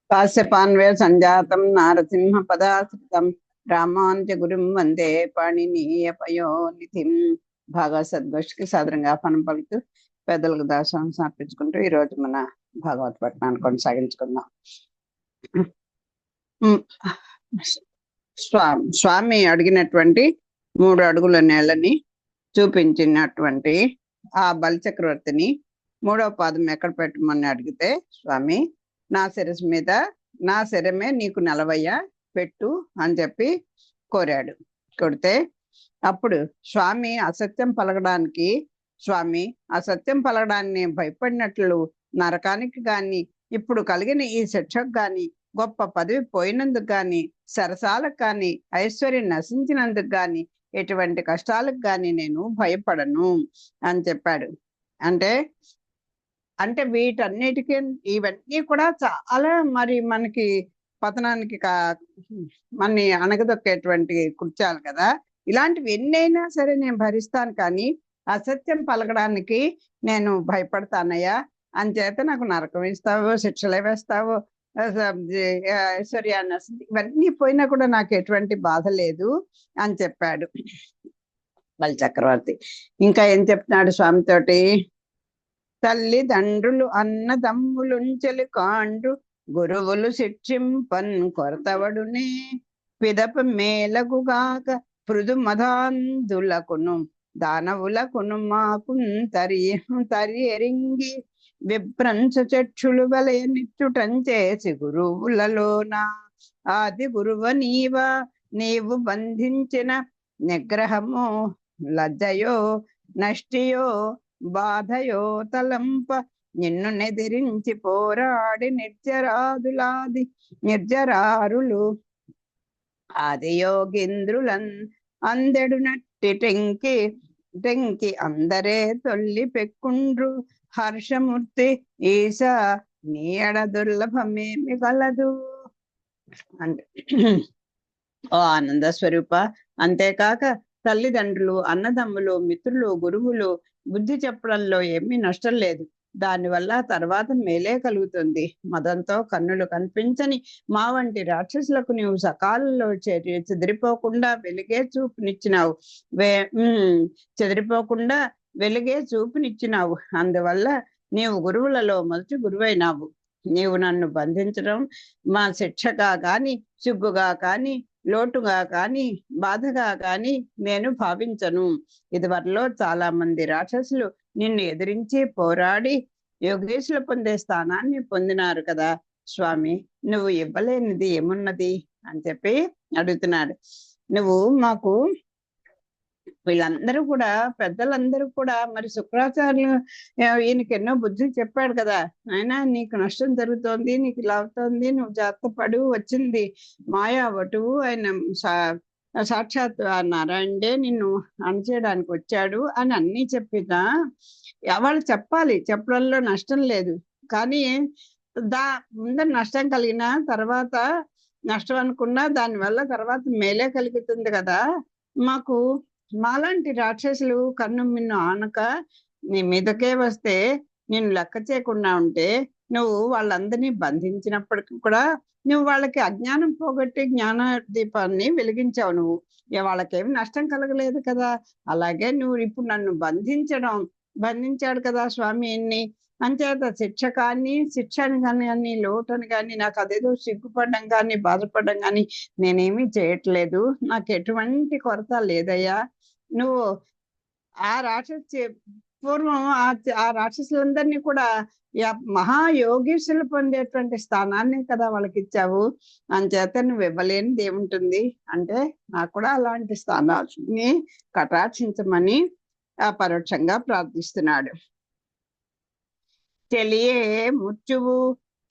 కాశ్యపాన్వే సంజాతం నారసింహ పదాశ్రితం రామాంత్య గురుం వందే పాణినీయ పయోనిధిం. భాగవత సద్గోష్ఠికి సాదరంగా ఆహ్వానం పలుకుతూ పెద్దలకు దాసోహం సమర్పించుకుంటూ ఈరోజు మన భాగవత పఠనాన్ని కొనసాగించుకుందాం. స్వామి అడిగినటువంటి 3 అడుగుల నేలని చూపించినటువంటి ఆ బలిచక్రవర్తిని 3వ పాదం ఎక్కడ పెట్టమని అడిగితే, స్వామి నా శిరస్సు మీద నా శరమే నీకు నిలవయ్యా పెట్టు అని చెప్పి కోరాడు. కొడితే అప్పుడు స్వామి అసత్యం పలకడాన్ని భయపడినట్లు నరకానికి గాని, ఇప్పుడు కలిగిన ఈ శిక్షకు గాని, గొప్ప పదవి పోయినందుకు గాని, సరసాలకు గాని, ఐశ్వర్యం నశించినందుకు గాని, ఎటువంటి కష్టాలకు గాని నేను భయపడను అని చెప్పాడు. అంటే వీటన్నిటికీ ఇవన్నీ కూడా చాలా మరి మనకి పతనానికి మనని అణగదొక్కేటువంటి కృత్యాలు కదా. ఇలాంటివి ఎన్నైనా సరే నేను భరిస్తాను, కానీ అసత్యం పలకడానికి నేను భయపడతానయ్యా. అంచేత నాకు నరకం ఇస్తావో, శిక్షలే వేస్తావో, ఐశ్వర్యాన్ని ఇవన్నీ పోయినా కూడా నాకు ఎటువంటి బాధ లేదు అని చెప్పాడు బలి చక్రవర్తి. ఇంకా ఏం చెప్తున్నాడు స్వామితోటి? తల్లిదండ్రులు అన్నదమ్ములుంచెలి కాండ్రు గురువులు శిక్షింపన్ కొరతవడునే పిదప మేలగుగాక పృదు మదాంధులకును దానవులకును మాకు తరి ఎరింగి విభ్రంశ చక్షులు వలయ నిచ్చుటంచేసి గురువులలోన ఆది గురువ నీవు బంధించిన నిగ్రహము లజ్జయో నష్టియో బాధయో తలంప నిన్ను నెదిరించి పోరాడి నిర్జరారులు ఆది యోగింద్రులన్ అందెడునట్టి టెంకి అందరే తొల్లి పెక్కుండ్రు హర్షమూర్తి ఈశా నీయడ దుర్లభమేమి కలదు అంటే ఓ ఆనంద స్వరూప. అంతేకాక తల్లిదండ్రులు, అన్నదమ్ములు, మిత్రులు, గురువులు బుద్ధి చెప్పడంలో ఏమీ నష్టం లేదు. దానివల్ల తర్వాత మేలే కలుగుతుంది. మదంతో కన్నులు కనిపించని మా వంటి రాక్షసులకు నీవు సకాలంలో చెదిరిపోకుండా వెలిగే చూపునిచ్చినావు. అందువల్ల నీవు గురువులలో మొదటి గురువైనావు. నీవు నన్ను బంధించడం మా శిక్షగా కాని, సిగ్గుగా కాని, లోటుగా కాని, బాధగా కాని నేను భావించను. ఇదివరలో చాలా మంది రాక్షసులు నిన్ను ఎదిరించి పోరాడి యోగేశులు పొందే స్థానాన్ని పొందినారు కదా స్వామి, నువ్వు ఇవ్వలేనిది ఏమున్నది అని చెప్పి అడుగుతున్నాడు. నువ్వు మాకు వీళ్ళందరూ కూడా పెద్దలందరూ కూడా మరి శుక్రాచార్యులు ఈయనకి ఎన్నో బుద్ధులు చెప్పాడు కదా, అయినా నీకు నష్టం జరుగుతోంది, నీకు ఇలా అవుతోంది, నువ్వు జాగ్రత్త పడు, వచ్చింది మాయా వటువు, ఆయన సాక్షాత్ నారాయణుడే నిన్ను అణచేయడానికి వచ్చాడు అని అన్ని చెప్పినా వాళ్ళు చెప్పాలి, చెప్పడంలో నష్టం లేదు. కానీ ముందర నష్టం కలిగిన తర్వాత నష్టం అనుకున్నా దానివల్ల తర్వాత మేలే కలుగుతుంది కదా. మాలాంటి రాక్షసులు కన్ను మిన్ను ఆనక నీ మీదకే వస్తే నేను లెక్క చేయకుండా ఉంటే, నువ్వు వాళ్ళందరినీ బంధించినప్పటికీ కూడా నువ్వు వాళ్ళకి అజ్ఞానం పోగొట్టి జ్ఞాన దీపాన్ని వెలిగించావు. నువ్వు వాళ్ళకేమి నష్టం కలగలేదు కదా. అలాగే నువ్వు ఇప్పుడు నన్ను బంధించాడు కదా స్వామి ఎన్ని. అంచేత శిక్షని కానీ లోటుని కానీ, నాకు అదేదో సిగ్గుపడడం కానీ బాధపడడం కానీ నేనేమీ చేయట్లేదు. నాకు ఎటువంటి కొరత లేదయ్యా. నువ్వు ఆ పూర్వం ఆ రాక్షసులందరినీ కూడా మహాయోగీశ్వరులు పొందేటువంటి స్థానాన్ని కదా వాళ్ళకి ఇచ్చావు. అంచేత నువ్వు ఇవ్వలేనిది ఏముంటుంది అంటే, నాకు కూడా అలాంటి స్థానాన్ని కటాక్షించమని పరోక్షంగా ప్రార్థిస్తున్నాడు. తెలియే ముచ్చువు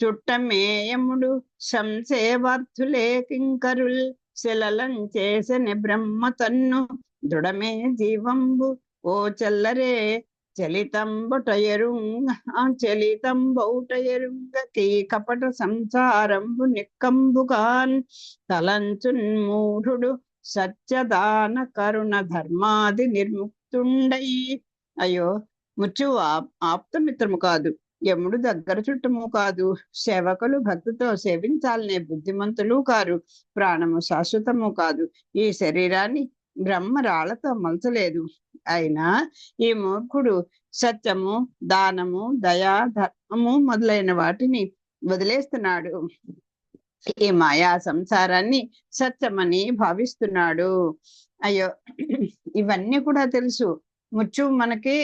చుట్టమేయముడు సంసేవార్థులే కింకరుల్ శిలలం చేసని బ్రహ్మ తన్ను దృఢమే జీవంబు ఓ చల్లరే చలితంబౌటయరుంగ కీ కపట సంసారంబు నిక్కంబుగాన్ తలంచున్ మూఢుడు సత్యదాన కరుణ ధర్మాది నిర్ముక్తుండయి. అయ్యో ముచ్చు ఆప్తమిత్రము కాదు, యముడు దగ్గర చుట్టము కాదు, సేవకులు భక్తితో సేవించాలనే బుద్ధిమంతులు కారు, ప్రాణము శాశ్వతము కాదు, ఈ శరీరాన్ని బ్రహ్మ రాళ్లతో మలచలేదు. అయినా ఈ మూర్ఖుడు సత్యము, దానము, దయా, ధర్మము మొదలైన వాటిని వదిలేస్తున్నాడు. ఈ మాయా సంసారాన్ని సత్యమని భావిస్తున్నాడు. అయ్యో, ఇవన్నీ కూడా తెలుసు. ముత్యం మనకి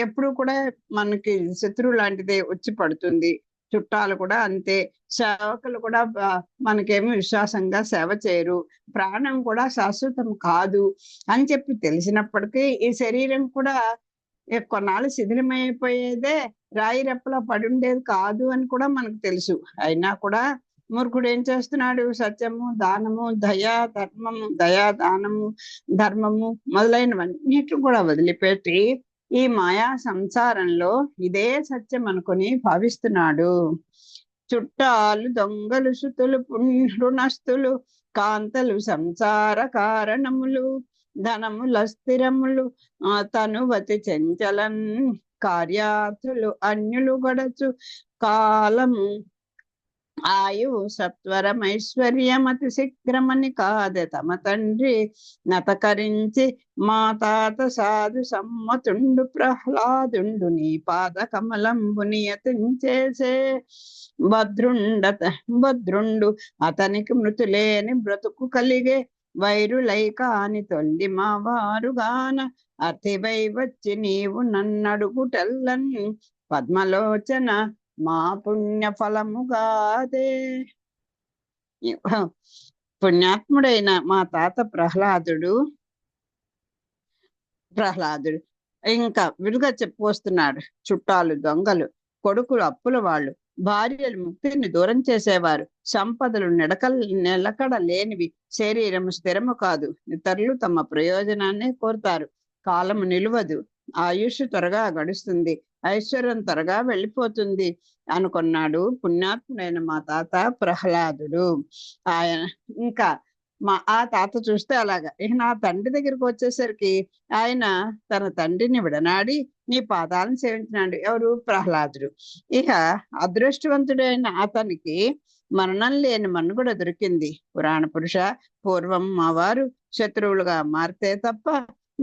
ఎప్పుడు కూడా మనకి శత్రువు లాంటిదే వచ్చి పడుతుంది. చుట్టాలు కూడా అంతే, సేవకులు కూడా మనకేమి విశ్వాసంగా సేవ చేయరు, ప్రాణం కూడా శాశ్వతం కాదు అని చెప్పి తెలిసినప్పటికీ ఈ శరీరం కూడా కొన్నాళ్ళు శిథిలమైపోయేదే, రాయి రెప్పలా పడుండేది కాదు అని కూడా మనకు తెలుసు. అయినా కూడా మూర్ఖుడు ఏం చేస్తున్నాడు? సత్యము, దానము, దయా, దానము, ధర్మము మొదలైనవన్నిటి కూడా వదిలిపెట్టి ఈ మాయా సంసారంలో ఇదే సత్యం అనుకుని భావిస్తున్నాడు. చుట్టాలు, దొంగలు, శృతులు, రుణస్థులు, కాంతలు, సంసార కారణములు, ధనముల స్థిరములు, తనువతి చెంచలన్, కార్యార్థులు, అన్యులు గడచు కాలము, ఆయువు సత్వరమైశ్వర్యమతి శీఘ్రమని కాదే తమ తండ్రి నతకరించి, మా తాత సాధు సమ్మతుండు ప్రహ్లాదుండు నీ పాద కమలంబు నియతించేసే. భద్రుండు అతనికి మృతులేని బ్రతుకు కలిగే, వైరులై కాని తొల్లి మా వారుగాన, అతివై వచ్చి నీవు నన్నడుగుటెల్లన్, పద్మలోచన మా పుణ్య ఫలముగాదే. పుణ్యాత్ముడైన మా తాత ప్రహ్లాదుడు ఇంకా విడుగా చెప్పుకొస్తున్నాడు. చుట్టాలు దొంగలు, కొడుకులు అప్పుల వాళ్ళు, భార్యలు ముక్తిని దూరం చేసేవారు, సంపదలు నిలకడ లేనివి, శరీరము స్థిరము కాదు, ఇతరులు తమ ప్రయోజనాన్నే కోరుతారు, కాలము నిలువదు, ఆయుష్ త్వరగా గడుస్తుంది, ఐశ్వర్యం త్వరగా వెళ్ళిపోతుంది అనుకున్నాడు పుణ్యాత్ముడైన మా తాత ప్రహ్లాదుడు. ఆయన ఇంకా ఆ తాత చూస్తే అలాగా. ఇక నా తండ్రి దగ్గరికి వచ్చేసరికి ఆయన తన తండ్రిని విడనాడి నీ పాదాలను సేవించినాడు. ఎవరు? ప్రహ్లాదుడు. ఇక అదృష్టవంతుడైన అతనికి మరణం లేని మనుగడ దొరికింది. పురాణ పురుష, పూర్వం మా వారు శత్రువులుగా మారితే తప్ప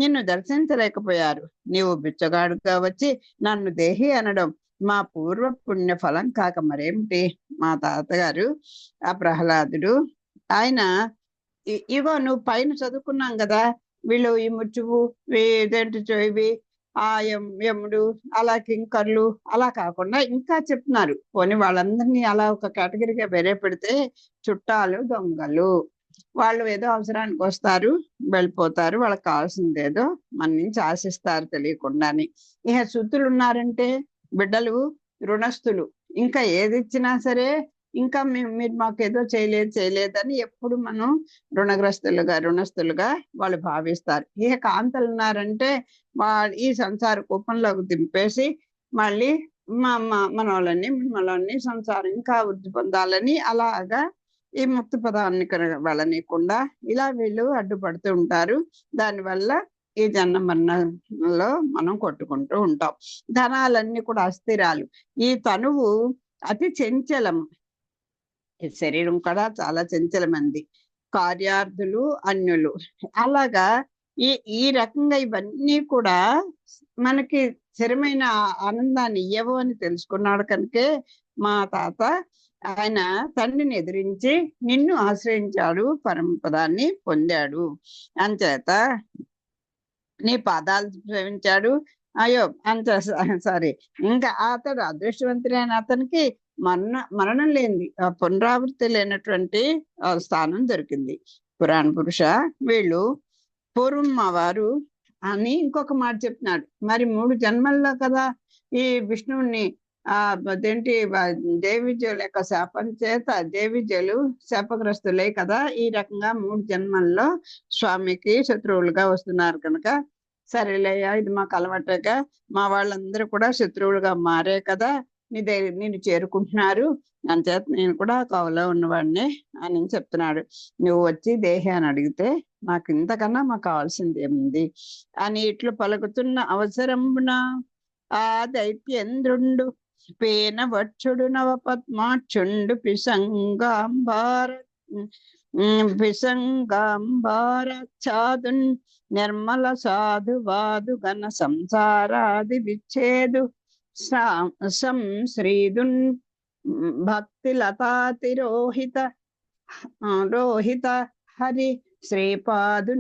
నిన్ను దర్శించలేకపోయారు. నీవు బిచ్చగాడుగా వచ్చి నన్ను దేహి అనడం మా పూర్వ పుణ్య ఫలం కాక మరేమిటి? మా తాతగారు ఆ ప్రహ్లాదుడు ఆయన ఇగో నువ్వు పైన చదువుకున్నాం కదా, వీళ్ళు ఈ ముచ్చువు, ఇదేంటి ఇవి ఆ యముడు, అలా కింకర్లు, అలా కాకుండా ఇంకా చెప్తున్నారు. పోనీ వాళ్ళందరినీ అలా ఒక కేటగిరీగా వేరే పెడితే చుట్టాలు, దొంగలు, వాళ్ళు ఏదో అవసరానికి వస్తారు, వెళ్ళిపోతారు, వాళ్ళకి కావాల్సింది ఏదో మన నుంచి ఆశిస్తారు తెలియకుండాని. ఇక శృతులు ఉన్నారంటే బిడ్డలు, రుణస్థులు, ఇంకా ఏది ఇచ్చినా సరే ఇంకా మీరు మాకు ఏదో చేయలేదని ఎప్పుడు మనం రుణస్థులుగా వాళ్ళు భావిస్తారు. ఇక కాంతలు ఉన్నారంటే ఈ సంసార కూపంలోకి దింపేసి మళ్ళీ మనోళ్ళని సంసారం ఇంకా వృద్ధి పొందాలని అలాగా ఈ ముక్తి పదాన్ని వెళ్ళనీయకుండా ఇలా వీళ్ళు అడ్డుపడుతూ ఉంటారు. దానివల్ల ఈ జన్మ మరణంలో మనం కొట్టుకుంటూ ఉంటాం. ధనాలన్నీ కూడా అస్థిరాలు, ఈ తనువు అతి చంచలం, ఈ శరీరం కూడా చాలా చంచలమంది, కార్యార్థులు, అన్యులు, అలాగా ఈ రకంగా ఇవన్నీ కూడా మనకి స్థిరమైన ఆనందాన్ని ఇయ్యవు అని తెలుసుకున్నాడు. కనుకే మా తాత ఆయన తండ్రిని ఎదిరించి నిన్ను ఆశ్రయించాడు, పరమపదాన్ని పొందాడు. అంచేత నీ పాదాలు సేవించాడు. అయ్యో అంత సారీ, ఇంకా అతడు అదృష్టవంతుడైన అతనికి మరణం లేనిది, పునరావృత్తి లేనటువంటి స్థానం దొరికింది. పురాణ పురుష, వీళ్ళు పూర్వం మా వారు అని ఇంకొక మాట చెప్తున్నాడు. మరి 3 జన్మల్లో కదా ఈ విష్ణువుని అదేంటి దేవిజయుల యొక్క శాపం చేత దేవిజయులు శాపగ్రస్తులే కదా ఈ రకంగా 3 జన్మల్లో స్వామికి శత్రువులుగా వస్తున్నారు. కనుక సరేలేయ్యా, ఇది మాకు అలవాటేగా, మా వాళ్ళందరూ కూడా శత్రువులుగా మారే కదా నిన్ను చేరుకుంటున్నారు, అంచేత నేను కూడా కవలో ఉన్నవాడిని అని చెప్తున్నాడు. నువ్వు వచ్చి దేహి అని అడిగితే నాకు ఇంతకన్నా మాకు కావాల్సింది ఏముంది అని ఇట్లు పలుకుతున్న అవసరమున ఆ దైత్యేంద్రుండు పేనవక్షుడు నవపద్మాక్షుండు పిసంగాంబారాఛాదున్ నిర్మల సాధువాదు ఘన సంసారాది విచ్ఛేదు సంశ్రీదున్ భక్తి లతాతిరోహిత రోహిత హరి శ్రీపాదు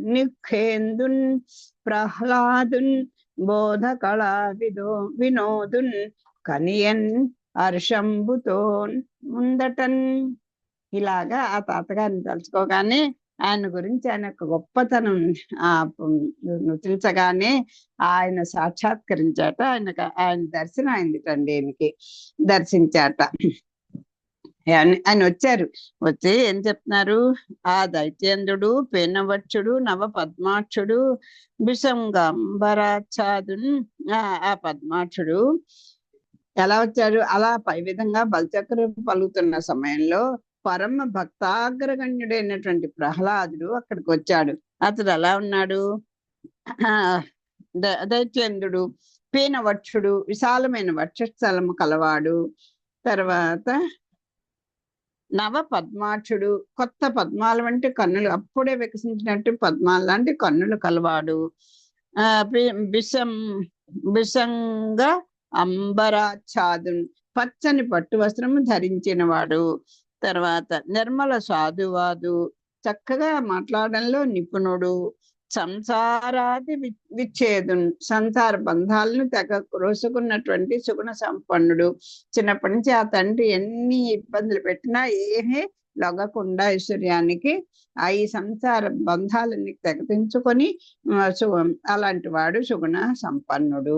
నిఖేందున్ ప్రహ్లాదున్ బోధ కళా వినోదున్ కనియన్ హర్షంబుతోన్ ముందటన్. ఇలాగా ఆ తాతగారిని తలుచుకోగానే ఆయన గురించి ఆయన యొక్క గొప్పతనం తెలుసగానే ఆయన సాక్షాత్కరించాట. ఆయన దర్శనం అయిందిటండి. ఈయనకి దర్శించాట. ఆయన వచ్చారు. వచ్చి ఏం చెప్తున్నారు? ఆ దైత్యేంద్రుడు పేనవక్షుడు నవ పద్మాక్షుడు బిసంగాంబరాఛాదున్, ఆ పద్మాక్షుడు ఎలా వచ్చాడు? అలా పై విధంగా బలిచక్రం పలుకుతున్న సమయంలో పరమ భక్తాగ్రగణ్యుడైనటువంటి ప్రహ్లాదుడు అక్కడికి వచ్చాడు. అతడు ఎలా ఉన్నాడు? దైత్యేంద్రుడు పేనవక్షుడు, విశాలమైన వక్షస్థలము కలవాడు. తర్వాత నవ పద్మాక్షుడు, కొత్త పద్మాల వంటి కన్నులు, అప్పుడే వికసించినట్టు పద్మాల లాంటి కన్నులు కలవాడు. బిసంగ అంబరాఛాదున్, పచ్చని పట్టు వస్త్రము ధరించిన వాడు. తర్వాత నిర్మల సాధువాదు, చక్కగా మాట్లాడడంలో నిపుణుడు. సంసారాది విచ్ఛేదున్, సంసార బంధాలను తెగ రోసుకున్నటువంటి సుగుణ సంపన్నుడు. చిన్నప్పటి నుంచి ఆ తండ్రి ఎన్ని ఇబ్బందులు పెట్టినా ఏమీ లొంగకుండా ఐశ్వర్యానికి ఆ ఈ సంసార బంధాలన్నీ తెగతించుకొని అలాంటి వాడు సుగుణ సంపన్నుడు.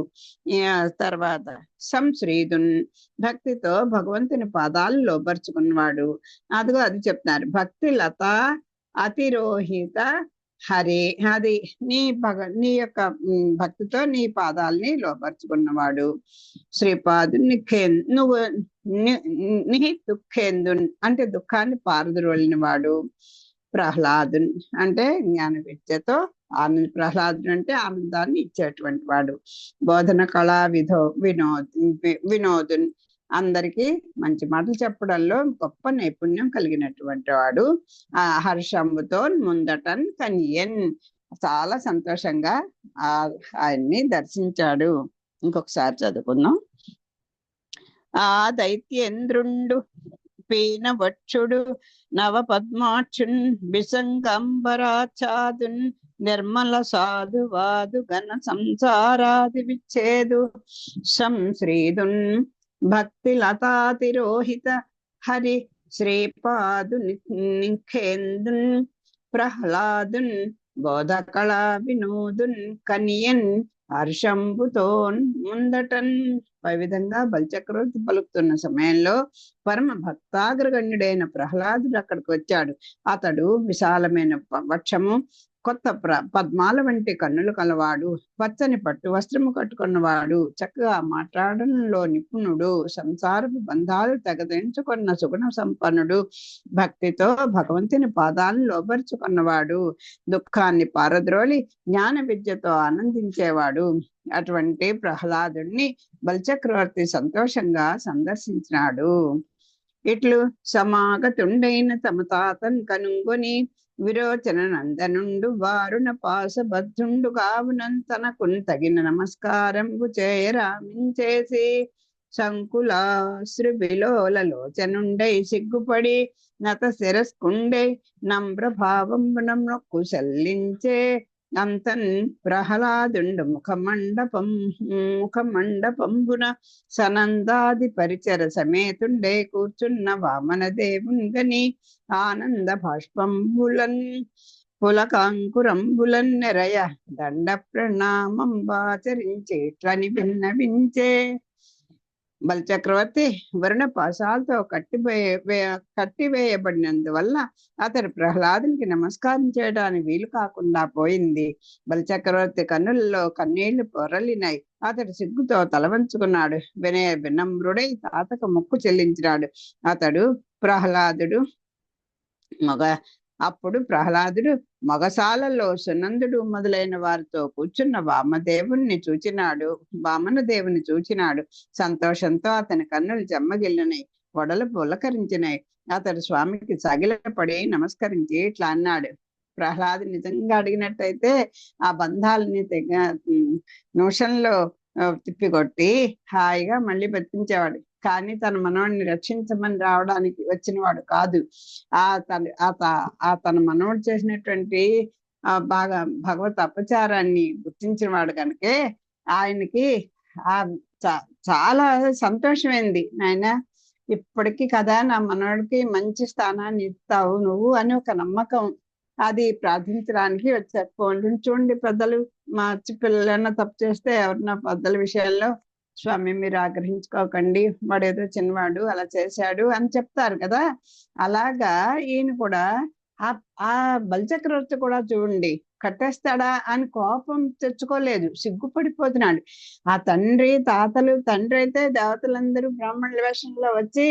తర్వాత సంశ్రీదున్, భక్తితో భగవంతుని పాదాలు లోపరుచుకున్నవాడు. అదిగో అది చెప్తున్నారు. భక్తి లత అతిరోహిత హరే, అది నీ యొక్క భక్తితో నీ పాదాలని లోపరుచుకున్నవాడు. శ్రీపాదు నువ్వు దుఃఖేందున్, అంటే దుఃఖాన్ని పారద్రోలిన వాడు. ప్రహ్లాదున్ అంటే జ్ఞాన విద్యతో ప్రహ్లాదుని అంటే ఆనందాన్ని ఇచ్చేటువంటి వాడు. బోధన కళా వినోదున్, అందరికీ మంచి మాటలు చెప్పడంలో గొప్ప నైపుణ్యం కలిగినటువంటి వాడు. ఆ హర్షంబుతో ముందటన్ కనియన్, చాలా సంతోషంగా ఆయన్ని దర్శించాడు. ఇంకొకసారి చదువుకుందాం. ఆ దైత్యేంద్రుండు పేనవక్షుడు నవ పద్మాక్షున్ బిసంగంబరాఛాదున్ నిర్మల సాధువాదు ఘన సంసారాది విచ్ఛేదు సంశ్రీదున్ భక్తి లతాతిరోహిత హరి శ్రీపాదు నిఖేందున్ ప్రహ్లాదున్ బోధకళా వినోదున్ కనియన్ హర్షంబుతోన్ ముందటన్. పై విధంగా బలిచక్రవర్తి పలుకుతున్న సమయంలో పరమ భక్తాగ్రగణ్యుడైన ప్రహ్లాదుడు అక్కడికి వచ్చాడు. అతడు విశాలమైన వక్షము, కొత్త పద్మాల వంటి కన్నులు కలవాడు, పచ్చని పట్టు వస్త్రము కట్టుకున్నవాడు, చక్కగా మాట్లాడడంలో నిపుణుడు, సంసారపు బంధాలు తెగదించుకున్న సుగుణ సంపన్నుడు, భక్తితో భగవంతుని పాదాలను లోపరుచుకున్నవాడు, దుఃఖాన్ని పారద్రోలి జ్ఞాన విద్యతో ఆనందించేవాడు. అటువంటి ప్రహ్లాదుడిని బలిచక్రవర్తి సంతోషంగా సందర్శించినాడు. ఇట్లు సమాగతుండైన తమ తాతన్ కనుగొని విరోచన నందనుండు వారుణ పాసబద్ధుండు కావునంతనకున్ తగిన నమస్కారంబు చేయరామించేసి సంకులాశ్రుబిలోలలోచనుండై సిగ్గుపడి నత శిరస్కుండై నమ్రభావంబున మొక్కు చెల్లించే అంతన్ ప్రహ్లాదుండు ముఖమండపంబున సనందాది పరిచర సమేతుండే కూర్చున్న వామన దేవుంగని ఆనంద బాష్పంబులన్ పులకాంకురంబులన్ నెరయ దండ ప్రణామంబాచరించేట్లని విన్నవించే. బలిచక్రవర్తి వరుణ పాశాలతో కట్టివేయబడినందువల్ల అతడు ప్రహ్లాదునికి నమస్కారం చేయడానికి వీలు కాకుండా పోయింది. బలిచక్రవర్తి కన్నులలో కన్నీళ్లు పొరలినాయి. అతడు సిగ్గుతో తలవంచుకున్నాడు. వినమ్రుడై తాతకు మొక్కు చెల్లించినాడు. అతడు ప్రహ్లాదుడు అప్పుడు ప్రహ్లాదుడు మొగసాలలో సునందుడు మొదలైన వారితో కూర్చున్న వామన దేవుని చూచినాడు. సంతోషంతో అతని కన్నులు చెమ్మగిల్లినాయి, వడలు పులకరించినాయి. అతడు స్వామికి సగిలపడి నమస్కరించి ఇట్లా అన్నాడు. ప్రహ్లాదు నిజంగా అడిగినట్టయితే ఆ బంధాలని నిమిషంలో తిప్పికొట్టి హాయిగా మళ్ళీ బతికించేవాడు. కానీ తన మనవడిని రక్షించమని రావడానికి వచ్చినవాడు కాదు. తన మనవడు చేసినటువంటి బాగా భగవత్ అపచారాన్ని గుర్తించిన వాడు కనుకే ఆయనకి చాలా సంతోషమైంది. నాయన, ఇప్పటికీ కదా నా మనవడికి మంచి స్థానాన్ని ఇస్తావు నువ్వు అని ఒక నమ్మకం, అది ప్రార్థించడానికి వచ్చారు. చూడండి పెద్దలు, మా పిల్లలన్నా తప్పు చేస్తే ఎవరన్నా పెద్దల విషయాల్లో స్వామి మీరు ఆగ్రహించుకోకండి, వాడు ఏదో చిన్నవాడు అలా చేశాడు అని చెప్తారు కదా. అలాగా ఈయన కూడా ఆ బలిచక్రవర్తి కూడా చూడండి, కట్టేస్తాడా అని కోపం తెచ్చుకోలేదు, సిగ్గుపడిపోతున్నాడు. ఆ తండ్రి అయితే దేవతలందరూ బ్రాహ్మణుల వేషంలో వచ్చి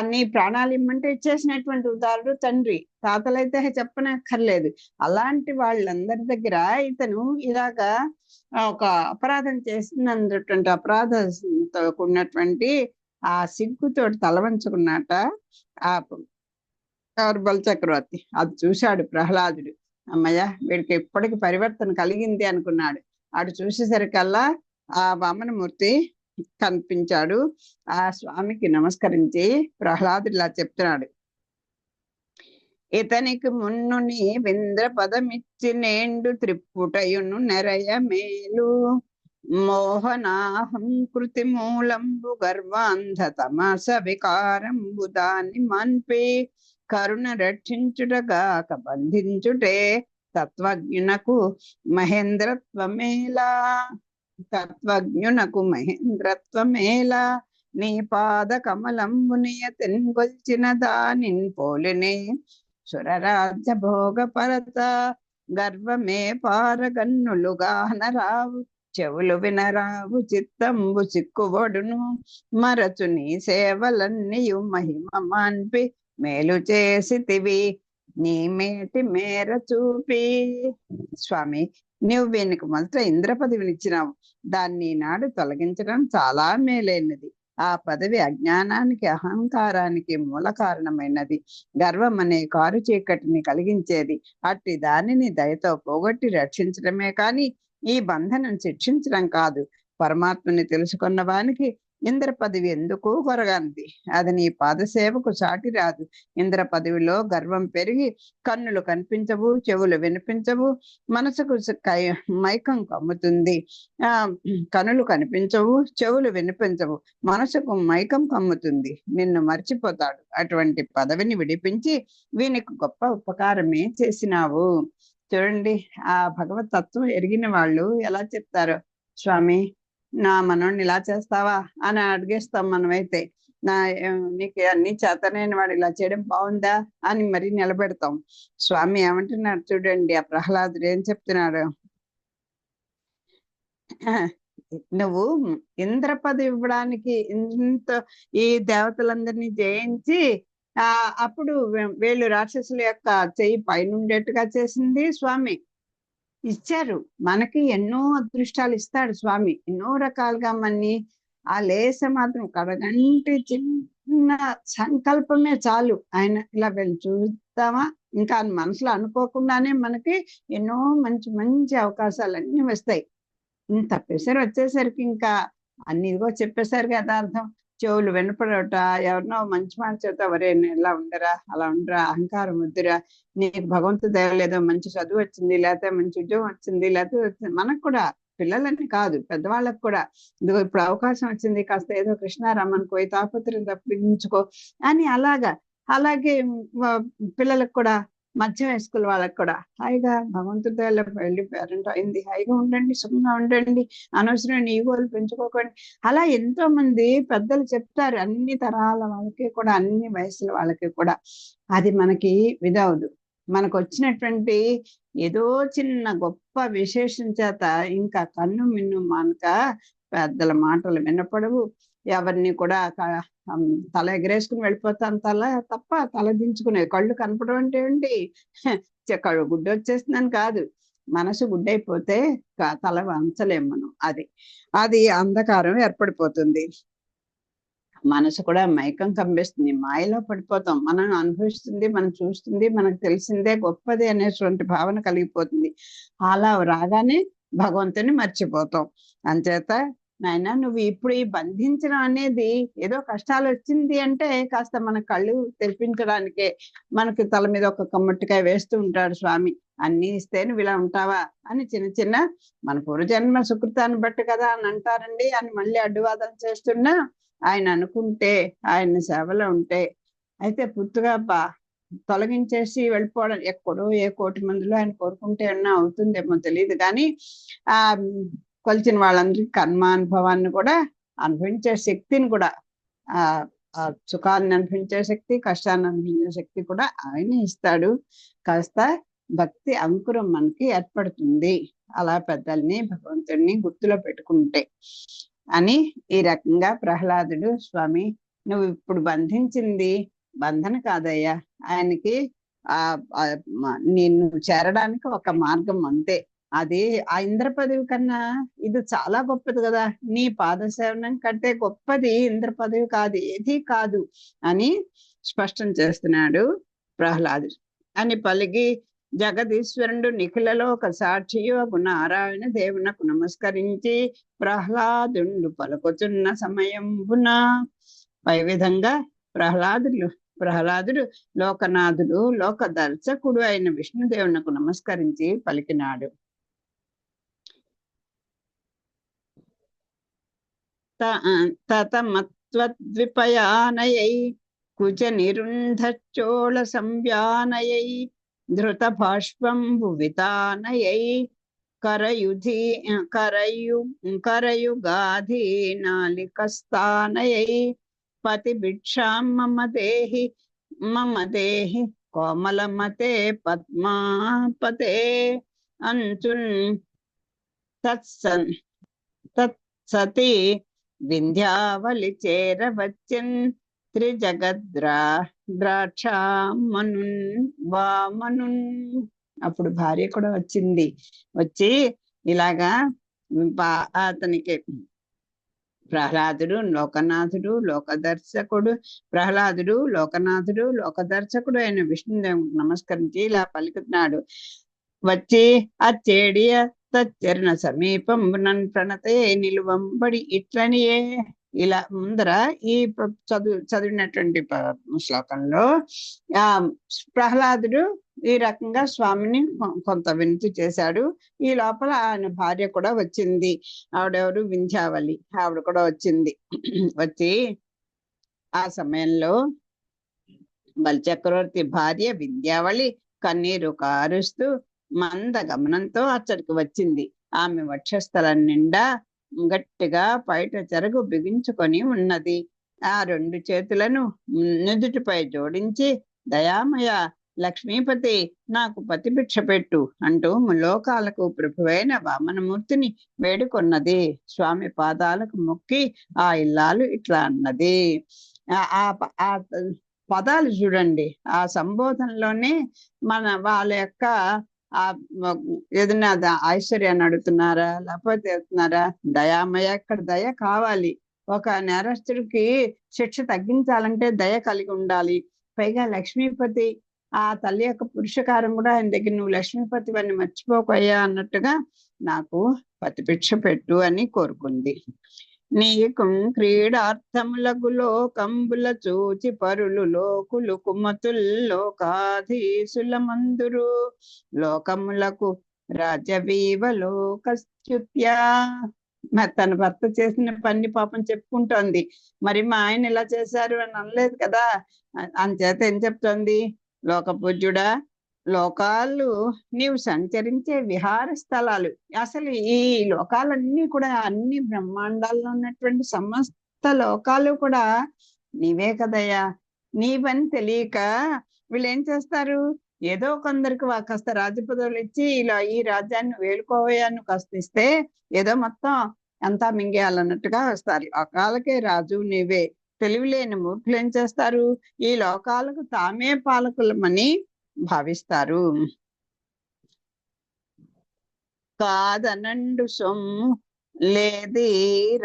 నీ ప్రాణాలు ఇమ్మంటే ఇచ్చేసినటువంటి ఉదాహరణ తండ్రి. తాతలైతే చెప్పనక్కర్లేదు. అలాంటి వాళ్ళందరి దగ్గర ఇతను ఇలాగా ఒక అపరాధం చేసినందుటువంటి అపరాధంతో కూడినటువంటి ఆ సిగ్గుతో తలవంచుకున్నట ఆ బలిచక్రవర్తి. అది చూశాడు ప్రహ్లాదుడు. అమ్మయ్య, వీడికి ఇప్పటికి పరివర్తన కలిగింది అనుకున్నాడు. ఆడు చూసేసరికల్లా ఆ వామనమూర్తి కనిపించాడు. ఆ స్వామికి నమస్కరించి ప్రహ్లాదుడు ఇలా చెప్తున్నాడు. ఇతనికి మున్ను నీ వింద్ర పదమిచ్చి నేండు త్రిప్పుటయును నెరయ మేలు మోహనాహం కృతి మూలంబు గర్వాంధ తమస వికారంబు దాన్ని మన్పి కరుణ రక్షించుటగాక బంధించుటే తత్వజ్ఞునకు మహేంద్రత్వమేలా నీ పాద కమలంబు నియతిన్ గొల్చిన దానిన్ పోలినే సురరాజ్య భోగ పరత గర్వమే పారగన్నులుగానరావు చెవులు వినరావు చిత్తంబు చిక్కుబడును మరచు నీ సేవలన్నీయు మహిమ మాన్పి మేలు చేసితివి నీ మేటి మేర చూపి. స్వామి, నువ్వు వీనికి మొదట ఇంద్ర పదవిని ఇచ్చినావు, దాన్ని ఈనాడు తొలగించడం చాలా మేలైనది. ఆ పదవి అజ్ఞానానికి అహంకారానికి మూల కారణమైనది, గర్వం అనే కారు చీకటిని కలిగించేది. అట్టి దానిని దయతో పోగొట్టి రక్షించడమే కాని ఈ బంధనం శిక్షించడం కాదు. పరమాత్మని తెలుసుకున్న వానికి ఇంద్ర పదవి ఎందుకు కొరగానిది, అది నీ పాదసేవకు సాటి రాదు. ఇంద్ర పదవిలో గర్వం పెరిగి కన్నులు కనిపించవు, చెవులు వినిపించవు, మనసుకు మైకం కమ్ముతుంది. కనులు కనిపించవు, చెవులు వినిపించవు, మనసుకు మైకం కమ్ముతుంది, నిన్ను మర్చిపోతాడు. అటువంటి పదవిని విడిపించి వీనికి గొప్ప ఉపకారమే చేసినావు. చూడండి, ఆ భగవత్ తత్వం ఎరిగిన వాళ్ళు ఎలా చెప్తారో, స్వామి నా మనోడిని ఇలా చేస్తావా అని అడిగేస్తాం మనమైతే. నీకు అన్ని చేతనైన వాడు ఇలా చేయడం బాగుందా అని మరి నిలబెడతాం. స్వామి ఏమంటున్నాడు చూడండి, ఆ ప్రహ్లాదుడు ఏం చెప్తున్నాడు. నువ్వు ఇంద్ర పదవి ఇవ్వడానికి ఇంత ఈ దేవతలందరినీ జయించి అప్పుడు వీళ్ళు రాక్షసుల యొక్క చెయ్యి పైనుండేట్టుగా చేసింది స్వామి. ఇచ్చారు మనకి, ఎన్నో అదృష్టాలు ఇస్తాడు స్వామి, ఎన్నో రకాలుగా మన్ని. ఆ లేస మాత్రం కడగంటి చిన్న సంకల్పమే చాలు, ఆయన ఇలా వెళ్ళి చూద్దామా ఇంకా మనసులో అనుకోకుండానే మనకి ఎన్నో మంచి మంచి అవకాశాలన్నీ వస్తాయి. ఇంత పెసరు వచ్చేసరికి ఇంకా అన్ని ఇదిగో చెప్పేసరి కదా అర్థం. చెవులు వినపడట, ఎవరినో మంచి మాట చెబుతా, వరే ఎలా ఉండరా, అలా ఉండరా, అహంకారం వద్దురా, నీకు భగవంతుడు లేదో మంచి చదువు వచ్చింది, లేకపోతే మంచి ఉద్యోగం వచ్చింది, లేకపోతే మనకు కూడా, పిల్లలని కాదు పెద్దవాళ్ళకు కూడా, ఇదిగో ఇప్పుడు అవకాశం వచ్చింది, కాస్త ఏదో కృష్ణారామన్ పోయి తాపత్రం తప్పించుకో అని అలాగే పిల్లలకు కూడా, మధ్య వయస్కుల వాళ్ళకి కూడా హాయిగా భగవంతుడితో వెళ్ళి పేరెంట్ అయింది, హాయిగా ఉండండి, సుఖంగా ఉండండి, అనవసరమైన ఈగోలు పెంచుకోకండి. అలా ఎంతో మంది పెద్దలు చెప్తారు, అన్ని తరాల వాళ్ళకి కూడా, అన్ని వయసుల వాళ్ళకి కూడా. అది మనకి విధవదు. మనకు వచ్చినటువంటి ఏదో చిన్న గొప్ప విశేషం చేత ఇంకా కన్ను మిన్ను మానక పెద్దల మాటలు వినపడవు, ఎవరిని కూడా తల ఎగరేసుకుని వెళ్ళిపోతాను, తప్ప తల దించుకునే కళ్ళు కనపడం అంటే ఏంటి? కళ్ళు గుడ్డ వచ్చేస్తుందని కాదు, మనసు గుడ్డైపోతే తల వంచలేం మనం. అది అది అంధకారం ఏర్పడిపోతుంది. మనసు కూడా మైకం కమ్మేస్తుంది, మాయలో పడిపోతాం. మనం అనుభవిస్తుంది, మనం చూస్తుంది, మనకు తెలిసిందే గొప్పది అనేటువంటి భావన కలిగిపోతుంది. అలా రాగానే భగవంతుని మర్చిపోతాం. అంచేత నాయనా, నువ్వు ఇప్పుడు ఈ బంధించడం అనేది ఏదో కష్టాలు వచ్చింది అంటే కాస్త మన కళ్ళు తెరిపించడానికే. మనకి తల మీద ఒక కమ్మటికాయ వేస్తూ ఉంటాడు స్వామి, అన్ని ఇస్తే నువ్వు ఇలా ఉంటావా అని చిన్న చిన్న మన పూర్వజన్మ సుకృతాన్ని బట్టి కదా అని అంటారండి అని మళ్ళీ అడ్డువాదం చేస్తున్నా ఆయన అనుకుంటే, ఆయన సేవలో ఉంటే అయితే పూర్తిగా తొలగించేసి వెళ్ళిపోవడం ఎక్కడో ఏ కోటి మందిలో ఆయన కోరుకుంటే అన్నా అవుతుందేమో తెలియదు. కానీ ఆ కొలిచిన వాళ్ళందరికీ కర్మానుభవాన్ని కూడా అనుభవించే శక్తిని కూడా, ఆ సుఖాన్ని అనుభవించే శక్తి, కష్టాన్ని అనుభవించే శక్తి కూడా ఆయన ఇస్తాడు. కాస్త భక్తి అంకురం మనకి ఏర్పడుతుంది అలా పెద్దల్ని భగవంతుడిని గుర్తులో పెట్టుకుంటే అని. ఈ రకంగా ప్రహ్లాదుడు, స్వామి నువ్వు ఇప్పుడు బంధించింది బంధన కాదయ్యా, ఆయనకి నిన్ను చేరడానికి ఒక మార్గం అంతే. అది ఆ ఇంద్ర పదవి కన్నా ఇది చాలా గొప్పది కదా, నీ పాదసేవనం కంటే గొప్పది ఇంద్ర పదవి కాదు, ఏది కాదు అని స్పష్టం చేస్తున్నాడు ప్రహ్లాదుడు. అని పలికి జగదీశ్వరుడు నిఖిలలో ఒక సాక్షియు నారాయణ దేవునకు నమస్కరించి ప్రహ్లాదుండు పలుకుతున్న సమయంబున పై విధంగా ప్రహ్లాదుడు లోకనాథుడు లోక దర్శకుడు అయిన విష్ణుదేవునకు నమస్కరించి పలికినాడు. తతమత్వద్విపయానయై కుచ నిరుంధచోళ సంవ్యానయై ధృత బాష్పంబు వితానయై కరయుగాధీనాలికస్థానయై పతి భిక్షాం మమ దేహి కోమలమతే పద్మాపతే అంచున్ తత్సతి వింధ్యావళి చేరవచ్చన్ వామనున్. అప్పుడు భార్య కూడా వచ్చింది. వచ్చి ఇలాగా అతనికి ప్రహ్లాదుడు లోకదర్శకుడు అయిన విష్ణుదేవునికి నమస్కరించి ఇలా పలుకుతున్నాడు. వచ్చి అచ్చేడియ తచ్చరణ సమీపం ప్రణతే నిలువంబడి ఇట్లనియే. ఇలా ముందర ఈ చదివినటువంటి శ్లోకంలో ప్రహ్లాదుడు ఈ రకంగా స్వామిని కొంత వినతి చేశాడు. ఈ లోపల ఆయన భార్య కూడా వచ్చింది. ఆవిడెవరు? వింధ్యావళి. ఆవిడ కూడా వచ్చింది. వచ్చి ఆ సమయంలో బలిచక్రవర్తి భార్య వింధ్యావళి కన్నీరు కారుస్తూ మంద గమనంతో అచ్చడికి వచ్చింది. ఆమె వక్షస్థలం నిండా గట్టిగా పైట చెరగు బిగించుకొని ఉన్నది. ఆ రెండు చేతులను నుదుటిపై జోడించి దయామయ లక్ష్మీపతి నాకు పతిభిక్ష పెట్టు అంటూ ములోకాలకు ప్రభువైన వామనమూర్తిని వేడుకొన్నది. స్వామి పాదాలకు మొక్కి ఆ ఇల్లాలు ఇట్లా అన్నది. ఆ పదాలు చూడండి, ఆ సంబోధనలోనే మన వాళ్ళ యొక్క ఏదైనా ఐశ్వర్యాన్ని అడుగుతున్నారా లేకపోతే వెళ్తున్నారా? దయామయ, ఇక్కడ దయ కావాలి. ఒక నేరస్తుడికి శిక్ష తగ్గించాలంటే దయ కలిగి ఉండాలి. పైగా లక్ష్మీపతి, ఆ తల్లి యొక్క పురుషకారం కూడా ఆయన దగ్గర, నువ్వు లక్ష్మీపతి అని మర్చిపోకయ్యా అన్నట్టుగా నాకు పతిభిక్ష పెట్టు అని కోరుకుంది. నీకు క్రీడార్థములకు లోకంబుల చూచి పరులు లోకులు కుమతుల్లోకాధీసుల మందురు లోకములకు రాజవీవ లోకస్యుత్యా. తన భర్త చేసిన పని పాపం చెప్పుకుంటోంది. మరి మా ఆయన ఇలా చేశారు అని అనలేదు కదా. అంచేత ఏం చెప్తోంది? లోకపూజ్యుడా, లోకాలు నీవు సంచరించే విహార స్థలాలు, అసలు ఈ లోకాలన్నీ కూడా అన్ని బ్రహ్మాండాల్లో ఉన్నటువంటి సమస్త లోకాలు కూడా నీవే కదయ్యా. నీవని తెలియక వీళ్ళు ఏం చేస్తారు? ఏదో కొందరికి కాస్త రాజపదవులు ఇచ్చి ఇలా ఈ రాజ్యాన్ని వేలుకోవయ్యాను కాస్త ఇస్తే ఏదో మొత్తం అంతా మింగేయాలన్నట్టుగా వస్తారు. లోకాలకే రాజు నీవే. తెలివిలేని మూర్ఖులు ఏం చేస్తారు? ఈ లోకాలకు తామే పాలకులమని భావిస్తారు. కాదనండు సొమ్ము లేది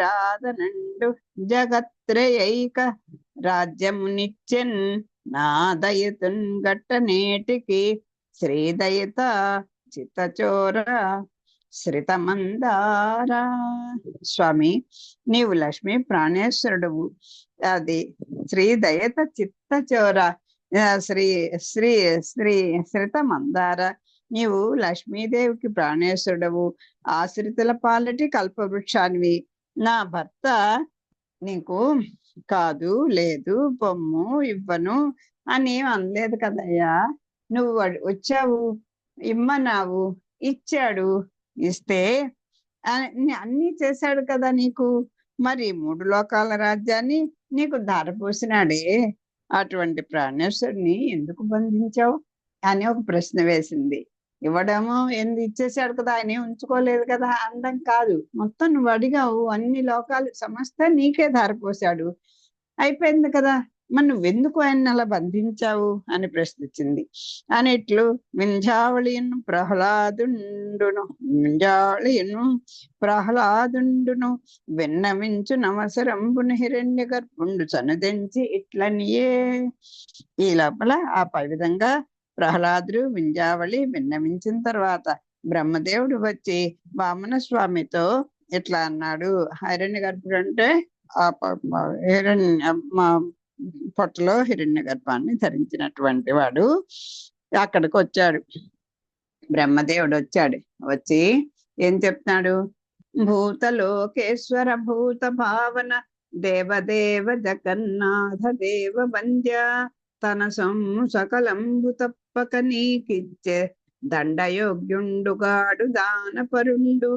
రాదనండు జగత్రయైక రాజ్యము నిచ్చెన్ నా దయతున్ గట్ట నేటికి శ్రీదయత చిత్తచోర శ్రితమందార. స్వామి, నీవు లక్ష్మీ ప్రాణేశ్వరుడువు. అది శ్రీదయత చిత్తచోర శ్రీ శ్రీ శ్రీ శ్రితమందార. నీవు లక్ష్మీదేవికి ప్రాణేశ్వరుడవు, ఆశ్రితుల పాలటి కల్పవృక్షానివి. నా భర్త నీకు కాదు, లేదు, బొమ్ము ఇవ్వను అని అనలేదు కదయ్యా. నువ్వు వచ్చావు, ఇమ్మన్నావు, ఇచ్చాడు. ఇస్తే అన్ని చేశాడు కదా నీకు. మరి 3 లోకాల రాజ్యాన్ని నీకు ధారపోసినాడే, అటువంటి ప్రాణేశ్వరుని ఎందుకు బంధించావు అని ఒక ప్రశ్న వేసింది. ఇవ్వడము ఇచ్చేసాడు కదా, ఆయన ఉంచుకోలేదు కదా అనడం కాదు. మొత్తం నువ్వు అడిగావు, అన్ని లోకాలు సమస్త నీకే ధారపోసాడు, అయిపోయింది కదా, మరి నువ్వెందుకు ఆయన అలా బంధించావు అని ప్రశ్నించింది. అనిట్లు వింధ్యావళియును ప్రహ్లాదుండును విన్నవించు నవసరంబును హిరణ్య గర్భుండు చనుదెంచి ఇట్లనియే. ఈ లోపల ఆ విధంగా ప్రహ్లాదుడు వింధ్యావళి విన్నవించిన తర్వాత బ్రహ్మదేవుడు వచ్చి వామన స్వామితో ఇట్లా అన్నాడు. హిరణ్య గర్భుడు అంటే పొట్టలో హిరణ్య గర్భాన్ని ధరించినటువంటి వాడు అక్కడికి వచ్చాడు. బ్రహ్మదేవుడు వచ్చాడు. వచ్చి ఏం చెప్తున్నాడు? భూతలోకేశ్వర భూత భావన దేవదేవ జగన్నాథ దేవ వంద్య తన సొమ్ము సకలంబు తప్పక నీకిచ్చే దండయోగ్యుండుగాడు దానపరుండు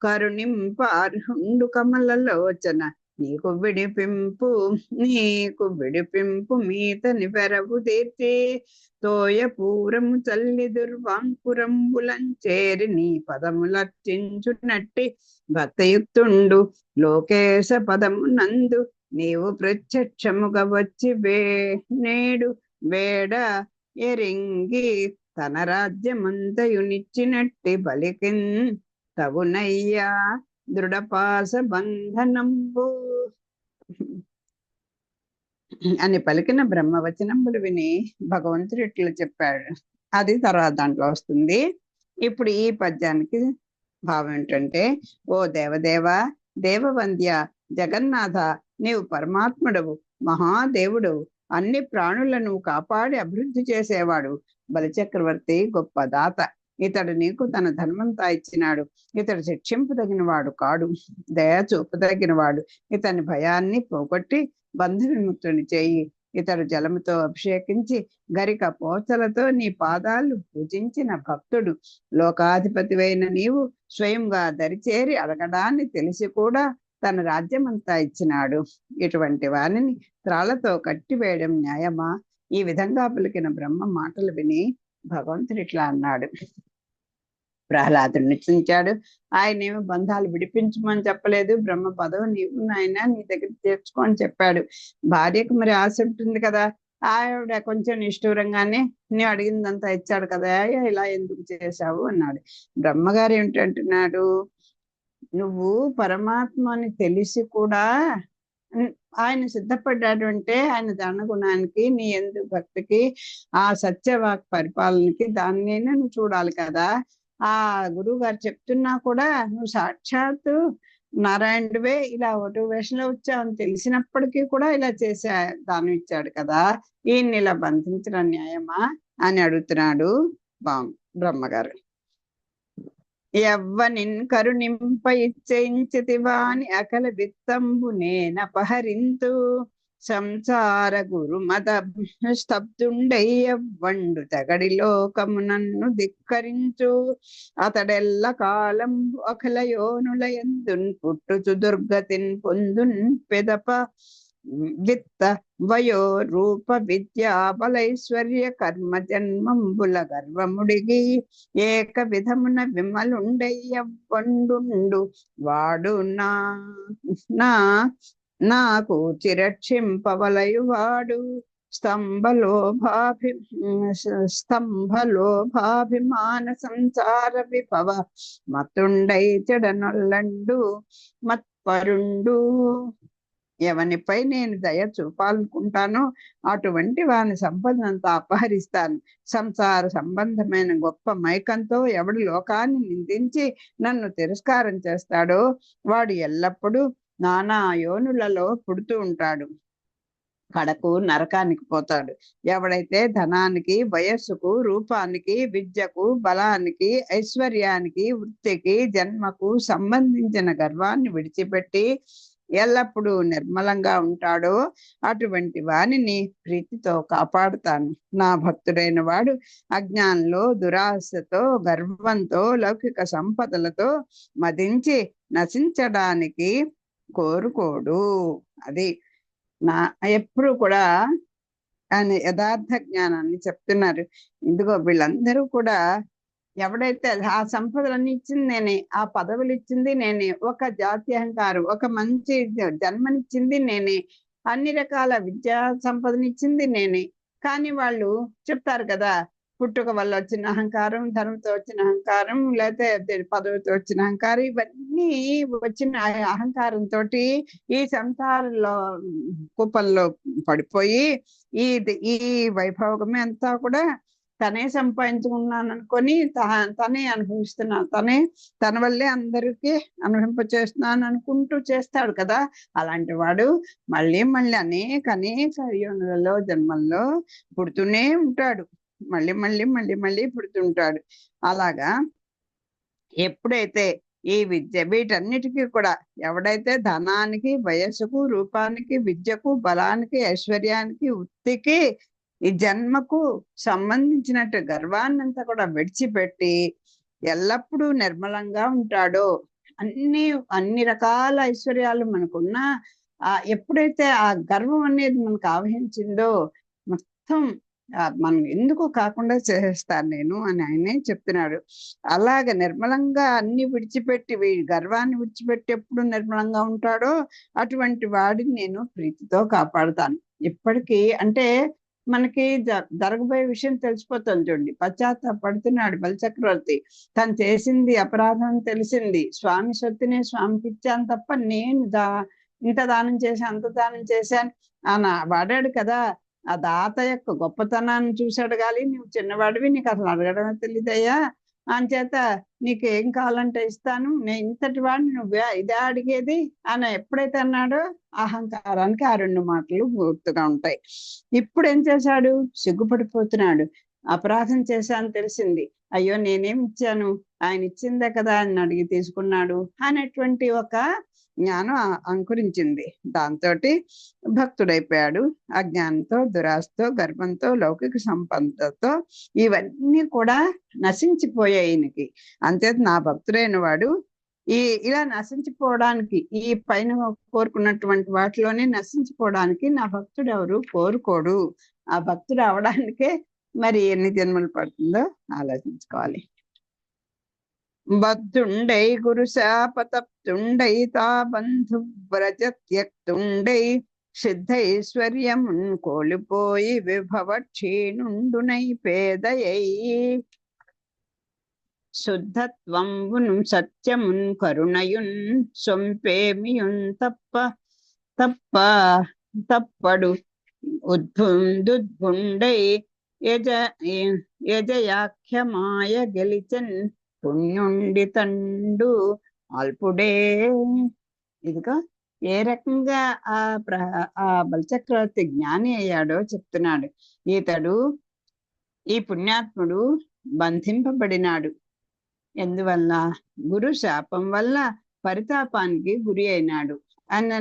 కరుణింపార్హుండు కమలలోచన నీకు విడిపింపు మీతని పెరవు తీర్చి తోయ పూరము చల్లి దుర్వాంకురంబులంచేరి నీ పదములర్చించునట్టి భక్తయుక్తుండు లోకేశ పదము నందు నీవు ప్రత్యక్షముగా వచ్చి నేడు వేడ ఎరింగి తన రాజ్యమంతయునిచ్చినట్టి బలికిన్ తగునయ్యా దృఢపాస బంధనంబు అని పలికిన బ్రహ్మవచనంబులు విని భగవంతుడు ఇట్లా చెప్పాడు. అది తర్వాత దాంట్లో వస్తుంది. ఇప్పుడు ఈ పద్యానికి భావం ఏంటంటే, ఓ దేవదేవ దేవవంద్య జగన్నాథ, నీవు పరమాత్ముడవు, మహాదేవుడవు, అన్ని ప్రాణులను కాపాడి అభివృద్ధి చేసేవాడు, బలిచక్రవర్తి గొప్ప దాత. ఇతడు నీకు తన ధర్మంతా ఇచ్చినాడు. ఇతడు శిక్షింపదగిన వాడు కాడు, దయ చూపదగిన వాడు. ఇతని భయాన్ని పోగొట్టి బంధ విముక్తుని చేయి. ఇతడు జలముతో అభిషేకించి గరిక పోచలతో నీ పాదాలు పూజించిన భక్తుడు. లోకాధిపతివైన నీవు స్వయంగా దరిచేరి అడగడాన్ని తెలిసి కూడా తన రాజ్యమంతా ఇచ్చినాడు. ఇటువంటి వారిని త్రాళ్లతో కట్టివేయడం న్యాయమా? ఈ విధంగా పలికిన బ్రహ్మ మాటలు విని భగవంతుడు ఇట్లా అన్నాడు. ప్రహ్లాదుని నిశ్చించాడు. ఆయనేమో బంధాలు విడిపించమని చెప్పలేదు. బ్రహ్మ పదవి నీవు నాయన నీ దగ్గర చేర్చుకో అని చెప్పాడు. భార్యకు మరి ఆశ ఉంటుంది కదా, ఆవిడ కొంచెం నిష్ఠూరంగానే నువ్వు అడిగిందంతా ఇచ్చాడు కదా, ఇలా ఎందుకు చేశావు అన్నాడు. బ్రహ్మగారు ఏమిటంటున్నాడు? నువ్వు పరమాత్మ అని తెలిసి కూడా ఆయన సిద్ధపడ్డాడు అంటే ఆయన ధనగుణానికి, నీ ఎందు భక్తికి, ఆ సత్యవాక్ పరిపాలనకి, దాన్నేనే నువ్వు చూడాలి కదా. ఆ గురువు గారు చెప్తున్నా కూడా నువ్వు సాక్షాత్తు నారాయణుడివే ఇలా ఒకటి వేషంలో వచ్చావని తెలిసినప్పటికీ కూడా ఇలా చేసే దానం ఇచ్చాడు కదా, ఈయన్ని ఇలా బంధించడం న్యాయమా అని అడుగుతున్నాడు బ్రహ్మగారు. ఎవ్వనిన్ కరుణింప ఇచ్చయించితివాని అకల విత్తంబు నేనపహరింతు సంసార గురు మద స్తబ్దుండయ్యవ్వండు తగడి లోకము నన్ను ధిక్కరించు అతడెల్ల కాలం అఖిల యోనుల యందున్ పుట్టుచు దుర్గతిన్ పొందున్ పెదప విత్త వయో రూప విద్యా బలైశ్వర్య కర్మ జన్మంబుల గర్వముడిగి ఏక విధమున విమలుండయ్యవ్వండు వాడు నా నాకు చిరక్షింపవలయువాడు స్తంభలోభాభిమాన సంసార విభవ మతుండై చెడనొల్లండు మత్పరుండు. ఎవనిపై నేను దయ చూపాలనుకుంటానో అటువంటి వాని సంపదనంతా అపహరిస్తాను. సంసార సంబంధమైన గొప్ప మైకంతో ఎవడు లోకాన్ని నిందించి నన్ను తిరస్కారం చేస్తాడో వాడు ఎల్లప్పుడూ నానా యోనులలో పుడుతూ ఉంటాడు, కడకు నరకానికి పోతాడు. ఎవడైతే ధనానికి, వయస్సుకు, రూపానికి, విద్యకు, బలానికి, ఐశ్వర్యానికి, వృత్తికి, జన్మకు సంబంధించిన గర్వాన్ని విడిచిపెట్టి ఎల్లప్పుడూ నిర్మలంగా ఉంటాడో అటువంటి వానిని ప్రీతితో కాపాడుతాను. నా భక్తుడైన వాడు అజ్ఞానంలో, దురాశతో, గర్వంతో, లౌకిక సంపదలతో మదించి నశించడానికి కోరుకోడు. అది నా ఎప్పుడు కూడా ఆయన యథార్థ జ్ఞానాన్ని చెప్తున్నారు. ఇందుకో వీళ్ళందరూ కూడా ఎవడైతే ఆ సంపదలన్నీ ఇచ్చింది నేనే, ఆ పదవులు ఇచ్చింది నేనే, ఒక జాతి అహంకారం, ఒక మంచి జన్మనిచ్చింది నేనే, అన్ని రకాల విద్యా సంపదనిచ్చింది నేనే. కానీ వాళ్ళు చెప్తారు కదా, పుట్టుక వల్ల వచ్చిన అహంకారం, ధనంతో వచ్చిన అహంకారం, లేకపోతే పదవితో వచ్చిన అహంకారం, ఇవన్నీ వచ్చిన అహంకారంతో ఈ సంసారంలో కుప్పల్లో పడిపోయి ఈ వైభోగమే అంతా కూడా తనే సంపాదించుకున్నాను అనుకొని తనే అనుభవిస్తున్నాను, తన వల్లే అందరికీ అనుభవింప చేస్తున్నాను అనుకుంటూ చేస్తాడు కదా. అలాంటి వాడు మళ్ళీ మళ్ళీ అనేక యోనులలో జన్మల్లో పుడుతూనే ఉంటాడు, మళ్ళీ పుడుతుంటాడు. అలాగా ఎప్పుడైతే ఈ విద్య వీటన్నిటికీ కూడా ఎవడైతే ధనానికి, వయస్సుకు, రూపానికి, విద్యకు, బలానికి, ఐశ్వర్యానికి, వృత్తికి, ఈ జన్మకు సంబంధించినట్టు గర్వాన్నంతా కూడా విడిచిపెట్టి ఎల్లప్పుడూ నిర్మలంగా ఉంటాడో, అన్ని రకాల ఐశ్వర్యాలు మనకున్నా ఎప్పుడైతే ఆ గర్వం అనేది మనకు ఆవహించిందో మొత్తం మనం ఎందుకు కాకుండా చేసేస్తాను నేను అని ఆయనే చెప్తున్నాడు. అలాగ నిర్మలంగా అన్ని విడిచిపెట్టి గర్వాన్ని విడిచిపెట్టి ఎప్పుడు నిర్మలంగా ఉంటాడో అటువంటి వాడిని నేను ప్రీతితో కాపాడుతాను. ఇప్పటికీ అంటే మనకి జరగబోయే విషయం తెలిసిపోతుంది చూడండి. పశ్చాత్తాపడుతున్నాడు బలిచక్రవర్తి. తను చేసింది అపరాధం తెలిసింది. స్వామి సొత్తునే స్వామికి ఇచ్చాను తప్ప నేను ఇంత దానం చేశాను, అంత దానం చేశాను అని వాడాడు కదా. ఆ దాత యొక్క గొప్పతనాన్ని చూశాడు. కానీ నువ్వు చిన్నవాడివి, నీకు అసలు అడగడమే తెలియదయ్యా, అంచేత నీకు ఏం కావాలంటే ఇస్తాను, నేను ఇంతటి వాడిని నువ్వే ఇదే అడిగేది అని ఎప్పుడైతే అన్నాడో అహంకారానికి ఆ రెండు మాటలు గుర్తుగా ఉంటాయి. ఇప్పుడు ఏం చేశాడు? సిగ్గుపడిపోతున్నాడు. అపరాధం చేశాను తెలిసింది, అయ్యో నేనేం ఇచ్చాను, ఆయన ఇచ్చిందే కదా అని అడిగి తీసుకున్నాడు అనేటువంటి ఒక జ్ఞానం అంకురించింది. దాంతో భక్తుడైపోయాడు. అజ్ఞానంతో, దురాశతో, గర్వంతో, లౌకిక సంపదతో ఇవన్నీ కూడా నశించిపోయాయి ఈయనకి. అంతే నా భక్తుడైన వాడు ఇలా నశించిపోవడానికి, ఈ పైన కోరుకున్నటువంటి వాటిలోనే నశించిపోవడానికి నా భక్తుడు ఎవరు కోరుకోడు. ఆ భక్తుడు అవడానికే మరి ఎన్ని జన్మలు పడుతుందో ఆలోచించుకోవాలి. బద్ధుండై గురు శాపతప్తుండై తా బంధు వ్రజ త్యక్తుండై సిద్ధైశ్వర్యమున్ కోల్పోయి విభవ క్షీణుండునై పేదయై శుద్ధత్వంబును సత్యమున్ కరుణయున్ సొంపేమియున్ తప్పడు ఉద్భుండై యజయాఖ్యమాయ గెలిచన్ పుణ్యుండి తండు అల్పుడే. ఇదిగా ఏ రకంగా ఆ బలిచక్రవర్తి జ్ఞాని అయ్యాడో చెప్తున్నాడు. ఈ పుణ్యాత్ముడు బంధింపబడినాడు. ఎందువల్ల? గురు శాపం వల్ల పరితాపానికి గురి అయినాడు.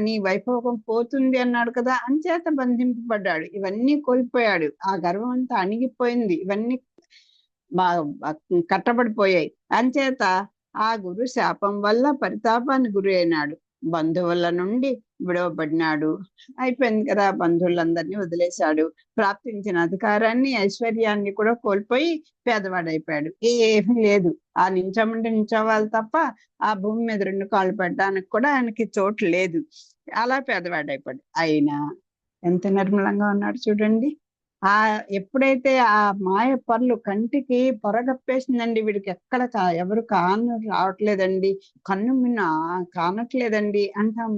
నీ వైభోగం పోతుంది అన్నాడు కదా, అంచేత బంధింపబడ్డాడు. ఇవన్నీ కోల్పోయాడు. ఆ గర్వం అంతా అణిగిపోయింది. ఇవన్నీ కట్టబడిపోయాయి. అంచేత ఆ గురు శాపం వల్ల పరితాపానికి గురి అయినాడు. బంధువుల నుండి విడవబడినాడు. అయిపోయింది కదా, బంధువులందరినీ వదిలేశాడు. ప్రాప్తించిన అధికారాన్ని, ఐశ్వర్యాన్ని కూడా కోల్పోయి పేదవాడైపోయాడు. ఏమీ లేదు, ఆ నించోమంటే నించోవాలి తప్ప ఆ భూమి మీద 2 కాళ్ళు పెట్టడానికి కూడా ఆయనకి చోటు లేదు. అలా పేదవాడైపోయాడు. అయినా ఎంత నిర్మలంగా ఉన్నాడు చూడండి. ఎప్పుడైతే ఆ మాయ పర్లు కంటికి పొరగప్పేసిందండి, వీడికి ఎక్కడ ఎవరు రావట్లేదండి, కన్ను మిన్న కానట్లేదండి అంటాం.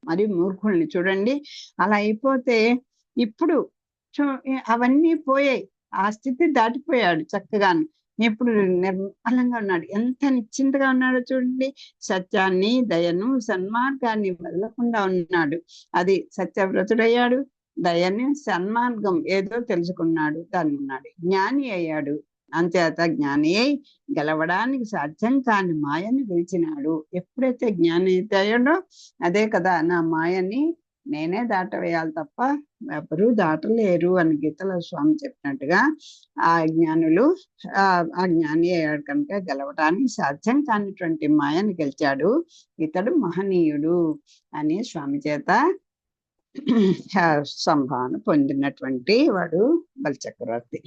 మరి మూర్ఖుల్ని చూడండి. అలా అయిపోతే ఇప్పుడు అవన్నీ పోయాయి. ఆ స్థితి దాటిపోయాడు చక్కగాను. ఇప్పుడు నిర్మలంగా ఉన్నాడు. ఎంత నిశ్చింతగా ఉన్నాడో చూడండి. సత్యాన్ని, దయను, సన్మార్గాన్ని వదలకుండా ఉన్నాడు. అది సత్యవ్రతుడయ్యాడు. దయని, సన్మార్గం ఏదో తెలుసుకున్నాడు, దాన్ని ఉన్నాడు. జ్ఞాని అయ్యాడు. అంచేత జ్ఞాని అయి గెలవడానికి సాధ్యం కాని మాయని గెలిచినాడు. ఎప్పుడైతే జ్ఞాని అయితే అయ్యాడో, అదే కదా నా మాయని నేనే దాటవేయాలి తప్ప ఎవరూ దాటలేరు అని గీతలో స్వామి చెప్పినట్టుగా ఆ జ్ఞానులు ఆ జ్ఞాని అయ్యాడు కనుక గెలవడానికి సాధ్యం కానిటువంటి మాయని గెలిచాడు. ఇతడు మహనీయుడు అని స్వామి చేత సంభావన పొందినటువంటి వాడు బలిచక్రవర్తి.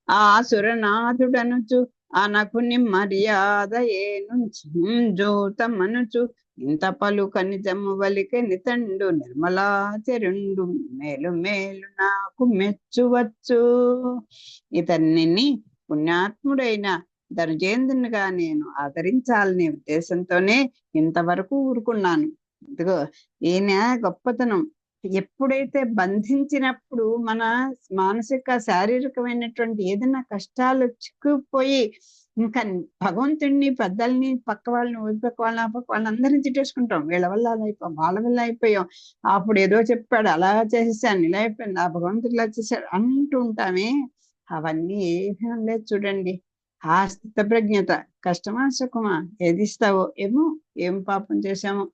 ఆ సురనాథుడనుచు అనకుని మర్యాద ఏనుచూతమనుచు ఇంత పలుక నిజము వలికే నితండు నిర్మలాచరుండు మేలు మేలు నాకు మెచ్చువచ్చు. ఇతన్ని పుణ్యాత్ముడైన ధనుజేంద్రునిగా నేను ఆదరించాలనే ఉద్దేశంతోనే ఇంతవరకు ఊరుకున్నాను. ఇదిగో ఈయన గొప్పతనం. ఎప్పుడైతే బంధించినప్పుడు మన మానసిక శారీరకమైనటువంటి ఏదైనా కష్టాలు చిక్కుపోయి ఇంకా భగవంతుడిని, పెద్దల్ని, పక్క వాళ్ళని, పక్క వాళ్ళని అందరినీ తిట్టేసుకుంటాం. వీళ్ళ వల్ల అలా అయిపోయాం, వాళ్ళ వల్ల అయిపోయాం, అప్పుడు ఏదో చెప్పాడు అలా చేసేసాను, ఇలా అయిపోయింది, ఆ భగవంతుడు ఇలా చేశాడు అంటూ ఉంటామే. అవన్నీ ఏమీ లేదు చూడండి. ఆ స్థిత ప్రజ్ఞత, కష్టమా సుఖమా ఏది ఇస్తావో ఏమో, ఏం పాపం చేశామో,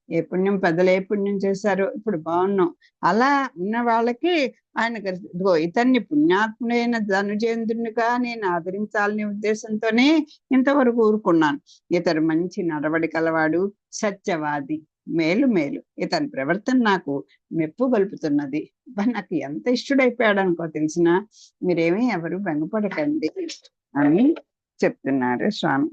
ఏ పుణ్యం, పెద్దలు ఏ పుణ్యం చేశారో, ఇప్పుడు బాగున్నాం. అలా ఉన్న వాళ్ళకి ఆయన ఇదిగో ఇతన్ని పుణ్యాత్ముడైన ధనుజేంద్రునిగా నేను ఆదరించాలనే ఉద్దేశంతోనే ఇంతవరకు ఊరుకున్నాను. ఇతడు మంచి నడవడి కలవాడు, సత్యవాది, మేలు మేలు, ఇతని ప్రవర్తన నాకు మెప్పు గలుపుతున్నది. నాకు ఎంత ఇష్టడైపోయాడు అనుకో తెలిసిన, మీరేమీ ఎవరు బెంగపడకండి అని చెప్తున్నారు స్వామి.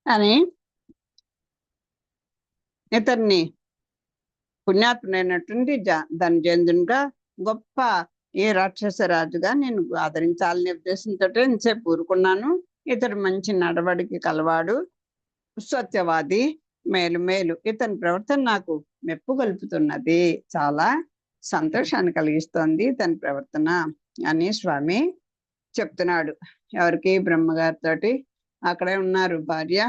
అని ఇతన్ని పుణ్యాత్ముడైనటువంటి ధనుజేంద్రునిగా, గొప్ప ఏ రాక్షస రాజుగా నేను ఆదరించాలనే ఉద్దేశంతో ఇంతసేపు ఊరుకున్నాను. ఇతడు మంచి నడవడికి కలవాడు, సత్యవాది, మేలు మేలు, ఇతని ప్రవర్తన నాకు మెప్పు గలుపుతున్నది, చాలా సంతోషాన్ని కలిగిస్తోంది ఇతని ప్రవర్తన అని స్వామి చెప్తున్నాడు. ఎవరికి? బ్రహ్మగారితోటి. అక్కడే ఉన్నారు భార్య,